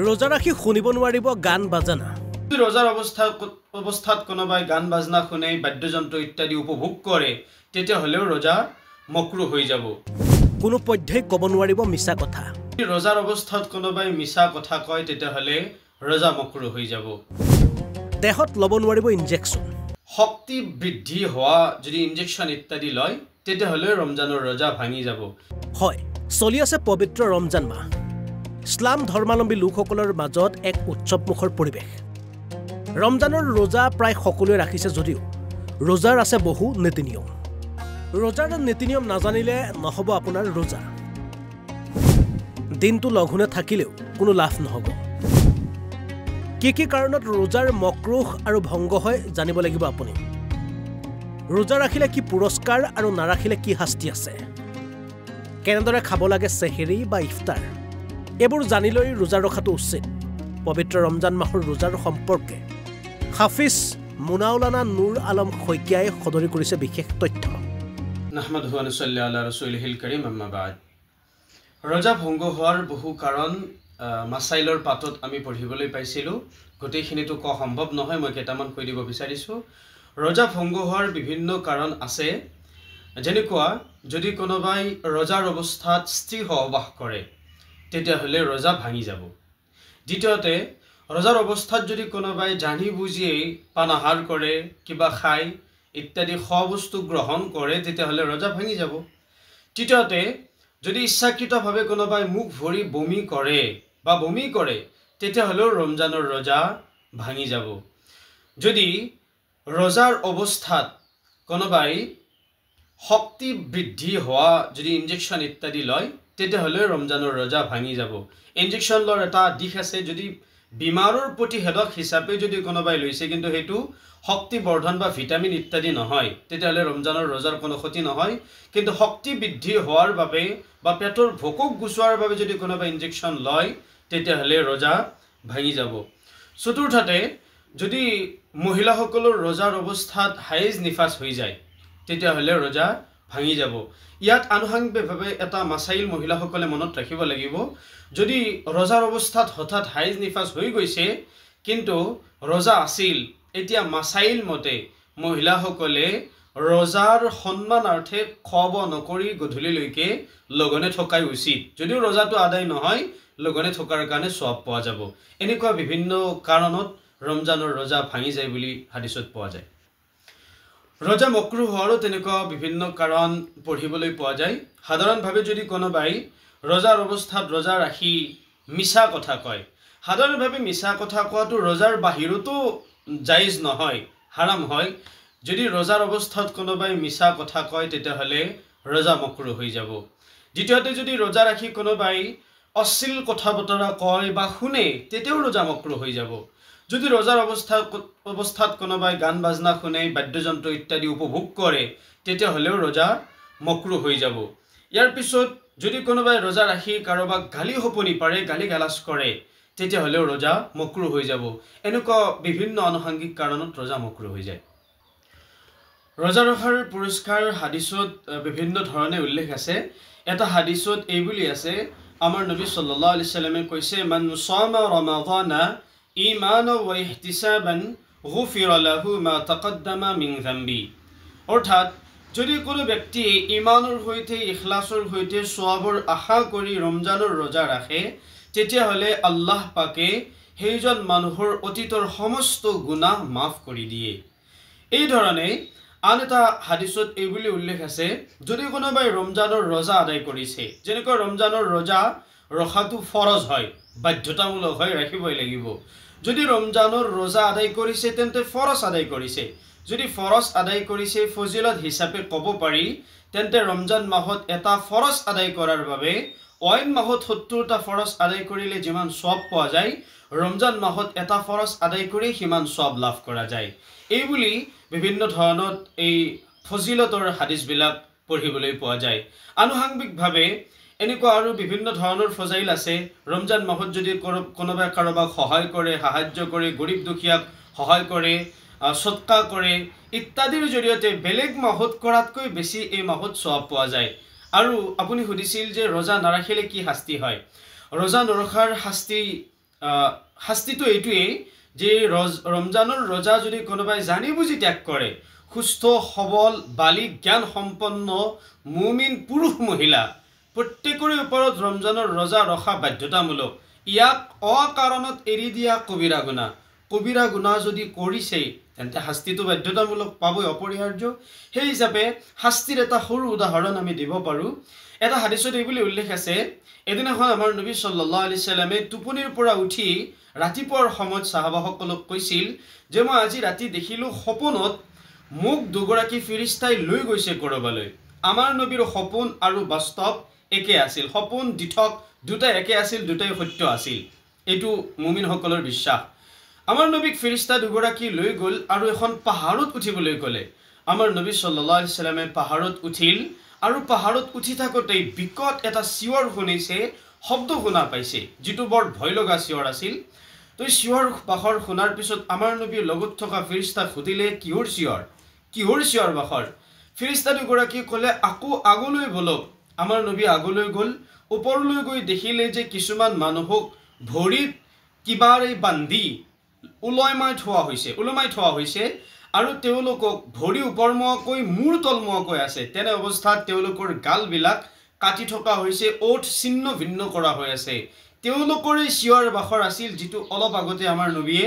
रोजा राखी शुनिब नोवारिब गान बाजाना रोजार अवस्थात कोनोबाई गान बाजना शुने बाद्ययंत्र इत्यादि उपभोग करे तेतिया हलेও रोजा मक्रू হৈ যাব কোনো পধ্যেই কব নোৱাৰিব মিছা কথা रोजार अवस्थात कोनोबाई मिছা কথা কয় তেতিয়া হলে रोजा मक्रू হৈ যাব দেহত লব নোৱাৰিব ইনজেকশন শক্তি বৃদ্ধি হোৱা যদি ইনজেকশন ইত্যাদি লয় তেতিয়া হলে ৰমজানৰ रोजा ভাঙি যাব হয় চলি আছে পবিত্ৰ ৰমজান মাহ ইছলাম ধৰ্মাৱলম্বী লোকসকলৰ মাজত এক উৎসৱমুখৰ পৰিৱেশ ৰমজানৰ रोजा প্ৰায় সকলোৱে ৰাখিছে যদিও रोজাৰ আছে বহু নীতি নিয়ম रोজাৰ নীতি নিয়ম নাজানিলে নহব আপোনাৰ रोजा দিনটো লঘোনে থাকিলেও কোনো লাভ নহব কি কাৰণত रोজাৰ মকৰুহ আৰু ভংগ হয় জানিব লাগিব আপুনি रोजा ৰাখিলে কি পুৰস্কাৰ আৰু নাৰাখিলে কি শাস্তি আছে কেনেদৰে খাব লাগে সেহৰি বা ইফতাৰ এবোৰ জানিলৈ रोजा ৰখাটো উচিত পবিত্ৰ ৰমজান মাহৰ रोজাৰ সম্পৰ্কে হাফিজ মুনাউলানা নুৰ আলম খৈকিয়াই সদৰি কৰিছে বিশেষ তথ্য নাহমাদুহু ওয়া নুসাল্লি আলা ৰাসূলিহিল কাৰীম আম্মা বাদ रोजा ভংগ হোৱাৰ বহু কাৰণ মাসাইলৰ পাতত আমি পঢ়িবলৈ পাইছিলো গটেইখিনিটো ক সম্ভৱ নহয় মই কেটামান কৈ দিব বিচাৰিছো रोजा ভংগ হোৱাৰ বিভিন্ন কাৰণ আছে যেনেকুৱা যদি কোনোবাই रोজাৰ অৱস্থাত স্ত্ৰী সহবাস কৰে তেতিয়া হলে रोजा ভাঙি যাব দ্বিতীয়তে रोজাৰ অৱস্থাত যদি কোনোবাই জানি বুজি পানাহাৰ কৰে কিবা খায় ইত্যাদি খোৱাবস্তু গ্ৰহণ কৰে তেতিয়া হলে रोजा ভাঙি যাব তৃতীয়তে যদি ইচ্ছাকৃতভাৱে কোনোবাই মুখ ভৰি বমি কৰে বা বমি কৰে তেতিয়া হলে ৰমজানৰ रोजा ভাঙি যাব যদি रोজাৰ অৱস্থাত কোনোবাই শক্তি বৃদ্ধি হোৱা যদি ইনজেকশন ইত্যাদি লয় তেতিয়া হলে ৰমজানৰ रोजा ভাঙি যাব ইনজেকশন লৰ এটা দিশ আছে যদি বিমাৰৰ প্ৰতিষেধক হিচাপে যদি কোনোবাই লৈছে কিন্তু হেতু শক্তি বৰ্ধন বা ভিটামিন ইত্যাদি নহয় তেতিয়া হলে ৰমজানৰ रोজাৰ কোনো ক্ষতি নহয় কিন্তু শক্তি বৃদ্ধি হোৱাৰ বাবে বা পেটৰ ভোকক গুছোৱাৰ বাবে যদি কোনোবাই ইনজেকশন লয় তেতিয়া হলে रोजा ভাঙি যাব চতুৰ্থতে যদি মহিলাসকলৰ रोজাৰ অৱস্থাত হাইজ নিফাস হৈ যায় তেতিয়া হলে रोजा ভাঙি যাব ইয়াত আনুষংগিকভাৱে এটা মাসাইল মহিলাসকলে মনত ৰাখিব লাগিব যদি रोজাৰ অৱস্থাত হঠাৎ হাইজ নিফাস হৈ গৈছে কিন্তু रोजा আছিল এতিয়া মাসাইল মতে মহিলাসকলে रोজাৰ সম্মানাৰ্থে খব নকৰি গধূলিলৈকে লগনে থকাই উচিত যদিও रोजाটো আদায় নহয় লগনে থকাৰ কাৰণে সওয়াব পোৱা যাব এনেকুৱা বিভিন্ন কাৰণত ৰমজানৰ रोजा ভাঙি যায় বুলি হাদিসত পোৱা যায় रोजा মকৰুহ হোৱাৰো তেনেকুৱা বিভিন্ন কাৰণ পঢ়িবলৈ পোৱা যায় সাধাৰণভাৱে যদি কোনোবাই रोজাৰ অৱস্থাত रोजा ৰাখি মিছা কথা কয় সাধাৰণভাৱে মিছা কথা কোৱাটো रोজাৰ বাহিৰতো জায়েজ নহয় হাৰাম হয় যদি रोজাৰ অৱস্থাত কোনোবাই মিছা কথা কয় তেতিয়া হলে रोजा মকৰুহ হৈ যাব দ্বিতীয়তে যদি रोजा ৰাখি কোনোবাই অশ্লীল কথা বতৰা কয় বা শুনে তেতিয়াও रोजा মকৰুহ হৈ যাব যদি रोজাৰ অৱস্থাত কোনোবাই গান বাজনা শুনে বাদ্যযন্ত্ৰ ইত্যাদি উপভোগ কৰে তেতিয়া হলেও रोजा মকৰুহ হৈ যাব ইয়াৰ পিছত যদি কোনোবাই रोजा ৰাখি কাৰোবাক গালি হপনি পাৰে গালি গালাজ কৰে তেতিয়া হলেও रोजा মকৰুহ হৈ যাব এনেকুৱা বিভিন্ন আনুষংগিক কাৰণত रोजा মকৰুহ হৈ যায় रोजा ৰখাৰ পুৰস্কাৰ হাদিসত বিভিন্ন ধৰণে উল্লেখ আছে এটা হাদিসত এই বুলি আছে আমাৰ নবী সাল্লাল্লাহু আলাইহি সাল্লামে কৈছে মান সামা ৰমাদানা ঈমানা ওয়া ইহতিসাবান গুফিৰা লাহু মা তাকদ্দামা মিন যামবি অৰ্থাৎ যদি কোনো ব্যক্তি ঈমানৰ সৈতে ইখলাসৰ সৈতে সওয়াবৰ আশা কৰি ৰমজানৰ रोजा ৰাখে তেতিয়া হলে আল্লাহ পাকে সেইজন মানুহৰ অতীতৰ সমস্ত গুনাহ মাফ কৰি দিয়ে এই ধৰণে আন এটা হাদিসত এই বুলি উল্লেখ আছে যদি কোনোবাই ৰমজানৰ रोजा আদায় কৰিছে যেনেকৈ ৰমজানৰ रोजा ৰখাটো ফৰজ হয় বাধ্যতামূলক হয় ৰাখিবই লাগিব যদি ৰমজানৰ रोजा আদায় কৰিছে তেন্তে ফৰজ আদায় কৰিছে যদি ফৰজ আদায় কৰিছে ফজিলত হিচাপে ক'ব পাৰি তেন্তে ৰমজান মাহত এটা ফৰজ আদায় কৰাৰ বাবে অইন মাহত 70টা ফৰজ আদায় কৰিলে যিমান সওয়াব পোৱা যায় ৰমজান মাহত এটা ফৰজ আদায় কৰি সিমান সওয়াব লাভ কৰা যায় এই বুলি বিভিন্ন ধৰণত এই ফজিলতৰ হাদিস বিলাক পঢ়িবলৈ পোৱা যায় আনুষংগিকভাৱে এনেকুৱা আৰু বিভিন্ন ধৰণৰ ফজাইল আছে ৰমজান মাহত যদি কোনোবাই কাৰোবাক সহায় কৰে সাহায্য কৰে গৰীব দুখীয়াক সহায় কৰে সৎকা কৰে ইত্যাদিৰ জৰিয়তে বেলেগ মাহত কৰাতকৈ বেছি এই মাহত সওয়াব পোৱা যায় আৰু আপুনি সুধিছিল যে रोजा নাৰাখিলে কি শাস্তি হয় रोजा নৰখাৰ শাস্তি শাস্তিটো এইটোৱেই যে ৰমজানৰ ৰোজা যদি কোনোবাই জানি বুজি ত্যাগ কৰে, সুস্থ সবল বালিক জ্ঞান সম্পন্ন মুমিন পুৰুষ মহিলা প্ৰত্যেকৰে ওপৰত ৰমজানৰ ৰোজা ৰখা বাধ্যতামূলক। ইয়াক অকাৰণত এৰি দিয়া কবিৰা গুণা যদি কৰিছে তেন্তে শাস্তিটো বাধ্যতামূলক পাবই, অপৰিহাৰ্য। সেই হিচাপে শাস্তিৰ এটা সৰু উদাহৰণ আমি দিব পাৰোঁ। এটা হাদিছত এইবুলি উল্লেখ আছে, এদিনাখন আমাৰ নবী সাল্লাল্লাহু আলাইহি সাল্লামে টোপনিৰ পৰা উঠি ৰাতিপুৱাৰ সময়ত সাহাবাসকলক কৈছিল যে মই আজি ৰাতি দেখিলোঁ সপোনত মোক দুগৰাকী ফিৰিস্তাই লৈ গৈছে কৰবালৈ। আমাৰ নবীৰ সপোন আৰু বাস্তৱ একে আছিল, সপোন দিঠক দুটাই একে আছিল, দুটাই সত্য আছিল। এইটো মুমিনসকলৰ বিশ্বাস। আমাৰ নবীক ফিৰিস্তা দুগৰাকী লৈ গ'ল আৰু এখন পাহাৰত উঠিবলৈ ক'লে। আমাৰ নবী সাল্লাল্লাহু আলাইহি সাল্লামে পাহাৰত উঠিল আৰু পাহাৰত উঠি থাকোঁতেই বিকট এটা চিঞৰ শুনিছে, শব্দ শুনা পাইছে, যিটো বৰ ভয় লগা চিঞৰ আছিল। তো চিঞৰ বাখৰ শুনাৰ পিছত আমাৰ নবীৰ লগত থকা ফিৰিস্তাক সুধিলে, কিহৰ চিঞৰ বাখৰ? ফিৰিস্তা দুগৰাকী ক'লে, আকৌ আগলৈ বলক। আমাৰ নবী আগলৈ গ'ল, ওপৰলৈ গৈ দেখিলে যে কিছুমান মানুহক ভৰিত কিবাৰে বান্ধি ওলমাই থোৱা হৈছে আৰু তেওঁলোকক ভৰি ওপৰমুৱাকৈ মূৰ তলমুৱাকৈ আছে। তেনে অৱস্থাত তেওঁলোকৰ গালবিলাক কাটি থকা হৈছে, ওঠ ছিন্ন ভিন্ন কৰা হৈ আছে। তেওঁলোকৰে চিঞৰ বাখৰ আছিল, যিটো অলপ আগতে আমাৰ নবীয়ে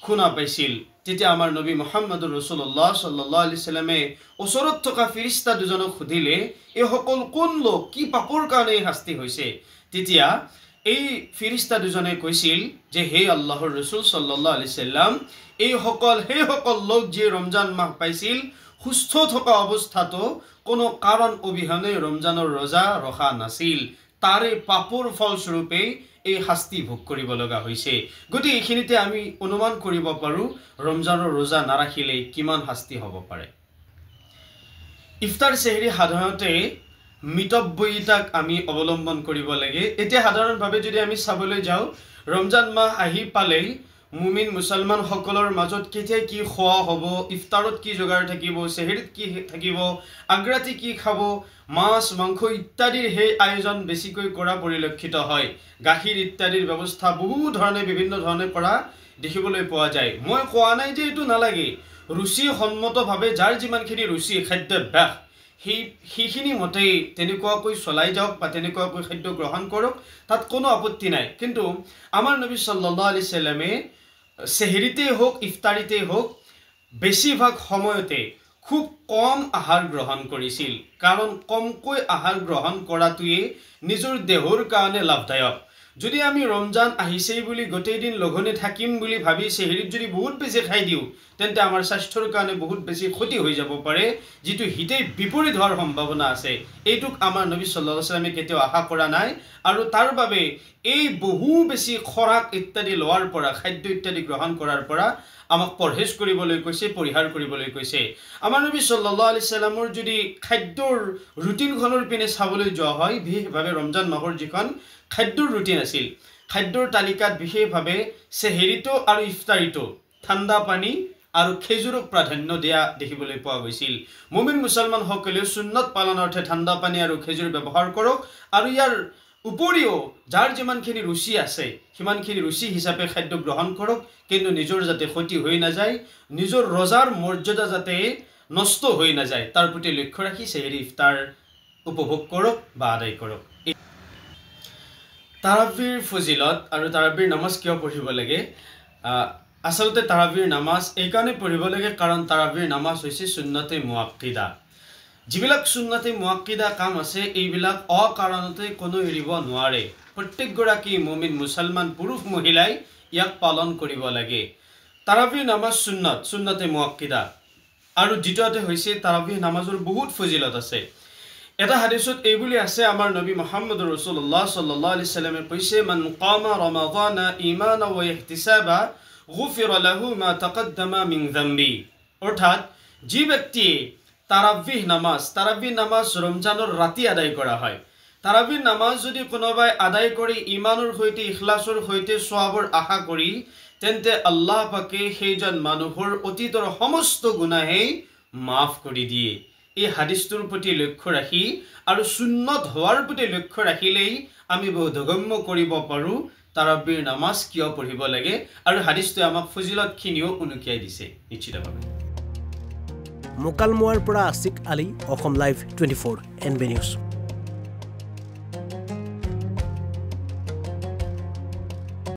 শুনা পাইছিল। তেতিয়া আমাৰ নবী মুহাম্মদুৰ ৰাসূলুল্লাহ সাল্লাল্লাহু আলাইহি সাল্লামে ওচৰত থকা ফিৰিস্তা দুজনক সুধিলে, এইসকল কোন লোক, কি পাপৰ কাৰণে শাস্তি হৈছে? তেতিয়া এই ফিৰিস্তা দুজনে কৈছিল যে হে আল্লাহৰ ৰাসূল সাল্লাল্লাহু আলাইহি সাল্লাম, সেইসকল লোক যিয়ে ৰমজান মাহ পাইছিল, সুস্থ থকা অৱস্থাতো কোনো কাৰণ অবিহনে ৰমজানৰ ৰোজা ৰখা নাছিল, তাৰে পাপৰ ফলস্বৰূপে এই শাস্তি ভোগ কৰিব লগা হৈছে। গতিকে এইখিনিতে আমি অনুমান কৰিব পাৰোঁ ৰমজানৰ ৰোজা নাৰাখিলে কিমান শাস্তি হ'ব পাৰে। ইফতাৰ চেহৰি সাধাৰণতে মিতব্যয়িতাক আমি অৱলম্বন কৰিব লাগে। এতিয়া সাধাৰণভাৱে যদি আমি চাবলৈ যাওঁ, ৰমজান মাহ আহি পালেই মুমিন মুছলমানসকলৰ মাজত কেতিয়া কি খোৱা হ'ব, ইফতাৰত কি যোগাৰ থাকিব, চেহৰিত কি থাকিব, আগ্ৰাতি কি খাব, মাছ মাংস ইত্যাদিৰ সেই আয়োজন বেছিকৈ কৰা পৰিলক্ষিত হয়। গাখীৰ ইত্যাদিৰ ব্যৱস্থা বিভিন্ন ধৰণে কৰা দেখিবলৈ পোৱা যায়। মই কোৱা নাই যে এইটো নালাগে, ৰুচিসন্মতভাৱে যাৰ যিমানখিনি ৰুচি খাদ্যাভ্যাস সেইখিনি মতেই তেনেকুৱাকৈ চলাই যাওক বা তেনেকুৱাকৈ খাদ্য গ্ৰহণ কৰক, তাত কোনো আপত্তি নাই। কিন্তু আমাৰ নবী সাল্লাল্লাহু আলাইহি সাল্লামে চেহৰিতেই হওক ইফতাৰিতেই হওক বেছিভাগ সময়তে খুব কম আহাৰ গ্ৰহণ কৰিছিল, কাৰণ কমকৈ আহাৰ গ্ৰহণ কৰাটোৱে নিজৰ দেহৰ কাৰণে লাভদায়ক। যদি আমি ৰমজান আহিছেই বুলি গোটেই দিন লঘোণে থাকিম বুলি ভাবি চেহৰিত যদি বহুত বেছি খাই দিওঁ, তেন্তে আমাৰ স্বাস্থ্যৰ কাৰণে বহুত বেছি ক্ষতি হৈ যাব পাৰে, যিটো হিতেই বিপৰীত হোৱাৰ সম্ভাৱনা আছে। এইটোক আমাৰ নবী সাল্লাল্লাহু আলাইহি সাল্লামে কেতিয়াও আশা কৰা নাই, আৰু তাৰ বাবে এই বহু বেছি খোৰাক ইত্যাদি লোৱাৰ পৰা, খাদ্য ইত্যাদি গ্ৰহণ কৰাৰ পৰা আমাক পৰহেজ কৰিবলৈ কৈছে, পৰিহাৰ কৰিবলৈ কৈছে। আমাৰ নবী সাল্লাল্লাহু আলাইহি সাল্লামৰ যদি খাদ্যৰ ৰুটিনখনৰ পিনে চাবলৈ যোৱা হয়, বিশেষভাৱে ৰমজান মাহৰ যিখন খাদ্যৰ ৰুটিন আছিল, খাদ্যৰ তালিকাত বিশেষভাৱে চেহৰিটো আৰু ইফতাৰিটো ঠাণ্ডা পানী আৰু খেজুৰক প্ৰাধান্য দিয়া দেখিবলৈ পোৱা গৈছিল। মুমিন মুছলমানসকলেও সুন্নত পালনাৰ্থে ঠাণ্ডা পানী আৰু খেজুৰ ব্যৱহাৰ কৰক, আৰু ইয়াৰ উপৰিও যাৰ যিমানখিনি ৰুচি আছে সিমানখিনি ৰুচি হিচাপে খাদ্য গ্ৰহণ কৰক, কিন্তু নিজৰ যাতে ক্ষতি হৈ নাযায়, নিজৰ ৰোজাৰ মৰ্যাদা যাতে নষ্ট হৈ নাযায়, তাৰ প্ৰতি লক্ষ্য ৰাখি চেহৰি ইফতাৰ উপভোগ কৰক বা আদায় কৰক। তাৰাৱীৰ ফজিলত আৰু তাৰাৱীৰ নামাজ কিয় পঢ়িব লাগে? আচলতে তাৰাৱীৰ নামাজ এইকাৰণে পঢ়িব লাগে কাৰণ তাৰাৱীৰ নামাজ হৈছে সুন্নতে মুআক্কিদা। যিবিলাক সুন্নতে মুআক্কিদা কাম আছে, এইবিলাক অকাৰণতে কোনো এৰিব নোৱাৰে। প্ৰত্যেকগৰাকী মুমিন মুছলমান পুৰুষ মহিলাই ইয়াক পালন কৰিব লাগে। তাৰাৱীৰ নামাজ সুন্নতে মুআক্কিদা। আৰু দ্বিতীয়তে হৈছে তাৰাৱীহ নামাজৰ বহুত ফজিলত আছে। এটা হাদিছত এইবুলি আছে, আমাৰ নবী মুহাম্মদুৰ ৰাসূলুল্লাহ সাল্লাল্লাহু আলাইহি সাল্লামে কৈছে, মান কামা ৰমাদানা ঈমানা ওয়া ইহতিসাবা গুফিৰা লাহু মা তাকদ্দামা মিন যামবি। অৰ্থাৎ যি ব্যক্তিয়ে তাৰাৱীহ নামাজ ৰমজানৰ ৰাতি আদায় কৰা হয়, তাৰাৱীহ নামাজ যদি কোনোবাই আদায় কৰি ইমানৰ সৈতে ইখলাছৰ সৈতে সওৱাবৰ আশা কৰি, তেন্তে আল্লাহ পাকে সেইজন মানুহৰ অতীতৰ সমস্ত গুনাহেই মাফ কৰি দিয়ে। এই হাদিছটোৰ প্ৰতি লক্ষ্য ৰাখি আৰু সুন্নত হোৱাৰ প্ৰতি লক্ষ্য ৰাখিলেই আমি বোধগম্য কৰিব পাৰোঁ তাৰাবিৰ নামাজ কিয় পঢ়িব লাগে আৰু হাদিছটোৱে আমাক ফজিলতখিনিও উনুকিয়াই দিছে নিশ্চিতভাৱে মোকালমোৱাৰ পৰা Ashiq Ali Assam live 24 NB news